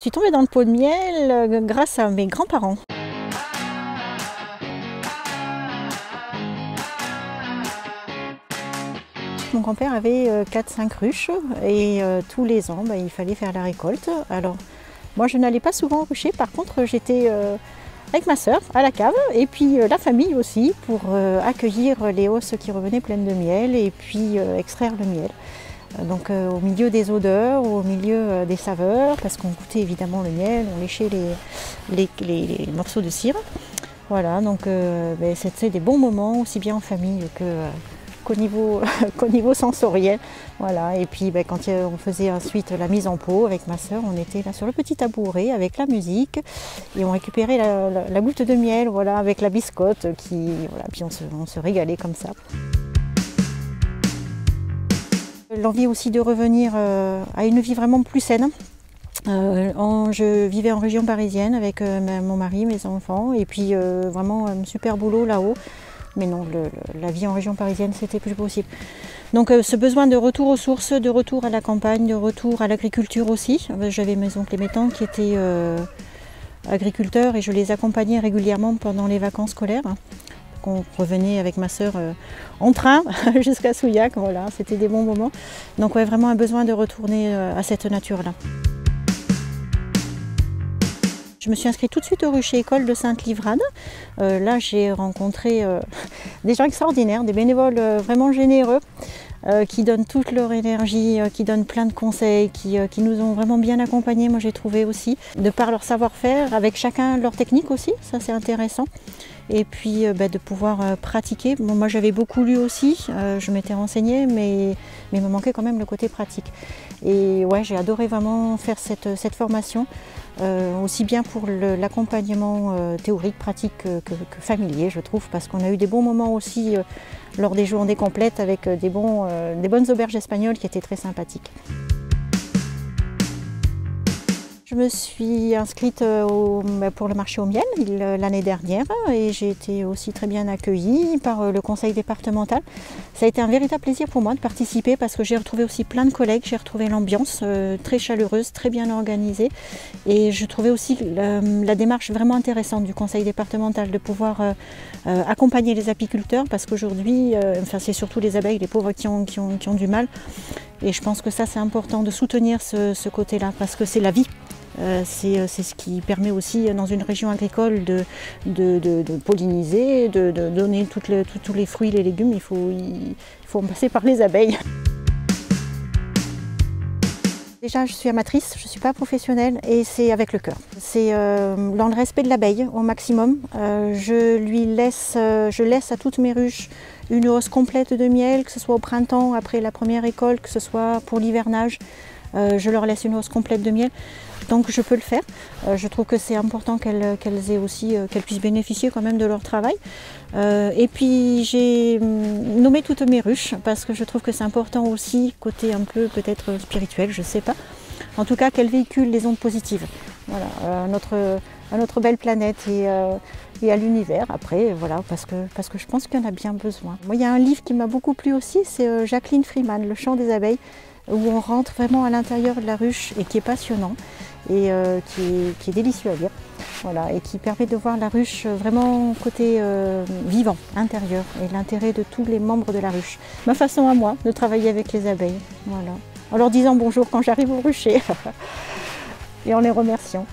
Je suis tombée dans le pot de miel grâce à mes grands-parents. Mon grand-père avait 4-5 ruches et tous les ans il fallait faire la récolte. Alors moi je n'allais pas souvent rucher, par contre j'étais avec ma sœur à la cave et puis la famille aussi pour accueillir les hausses qui revenaient pleines de miel et puis extraire le miel. Donc au milieu des odeurs, au milieu des saveurs, parce qu'on goûtait évidemment le miel, on léchait les morceaux de cire. Voilà, donc c'était des bons moments, aussi bien en famille qu'au niveau sensoriel. Voilà. Et puis quand on faisait ensuite la mise en pot avec ma sœur, on était là sur le petit tabouret avec la musique et on récupérait la goutte de miel, voilà, avec la biscotte, puis on se régalait comme ça. L'envie aussi de revenir à une vie vraiment plus saine. Je vivais en région parisienne avec mon mari, mes enfants, et puis vraiment un super boulot là-haut. Mais non, la vie en région parisienne, c'était plus possible. Donc ce besoin de retour aux sources, de retour à la campagne, de retour à l'agriculture aussi. J'avais mes oncles et mes tantes qui étaient agriculteurs et je les accompagnais régulièrement pendant les vacances scolaires. On revenait avec ma sœur en train jusqu'à Souillac, voilà, c'était des bons moments. Donc ouais, vraiment un besoin de retourner à cette nature-là. Je me suis inscrite tout de suite au rucher école de Sainte-Livrade. Là j'ai rencontré des gens extraordinaires, des bénévoles vraiment généreux, qui donnent toute leur énergie, qui donnent plein de conseils, qui nous ont vraiment bien accompagnés, moi j'ai trouvé aussi, de par leur savoir-faire, avec chacun leur technique aussi, ça c'est intéressant. Et puis de pouvoir pratiquer. Bon, moi j'avais beaucoup lu aussi, je m'étais renseignée, mais il me manquait quand même le côté pratique. Et ouais, j'ai adoré vraiment faire cette formation, aussi bien pour l'accompagnement théorique, pratique que familier, je trouve, parce qu'on a eu des bons moments aussi lors des journées complètes avec des bonnes auberges espagnoles qui étaient très sympathiques. Je me suis inscrite pour le marché au miel l'année dernière et j'ai été aussi très bien accueillie par le conseil départemental. Ça a été un véritable plaisir pour moi de participer parce que j'ai retrouvé aussi plein de collègues, j'ai retrouvé l'ambiance très chaleureuse, très bien organisée et je trouvais aussi la démarche vraiment intéressante du conseil départemental de pouvoir accompagner les apiculteurs parce qu'aujourd'hui, c'est surtout les abeilles, les pauvres qui ont du mal et je pense que ça c'est important de soutenir ce côté-là parce que c'est la vie. C'est ce qui permet aussi dans une région agricole de polliniser, de donner tous les fruits et les légumes, il faut en passer par les abeilles. Déjà je suis amatrice, je ne suis pas professionnelle et c'est avec le cœur. C'est dans le respect de l'abeille au maximum. Je laisse à toutes mes ruches une hausse complète de miel, que ce soit au printemps, après la première récolte, que ce soit pour l'hivernage. Je leur laisse une hausse complète de miel, donc je peux le faire. Je trouve que c'est important qu'elles puissent bénéficier quand même de leur travail. Et puis j'ai nommé toutes mes ruches parce que je trouve que c'est important aussi, côté un peu peut-être spirituel, je ne sais pas. En tout cas qu'elles véhiculent les ondes positives, voilà, à notre belle planète et à l'univers après, voilà, parce que je pense qu'il y en a bien besoin. Moi, il y a un livre qui m'a beaucoup plu aussi, c'est Jacqueline Freeman, Le chant des abeilles, où on rentre vraiment à l'intérieur de la ruche et qui est passionnant et qui est délicieux à lire. Voilà, et qui permet de voir la ruche vraiment côté vivant, intérieur, et l'intérêt de tous les membres de la ruche. Ma façon à moi de travailler avec les abeilles, voilà. En leur disant bonjour quand j'arrive au rucher et en les remerciant.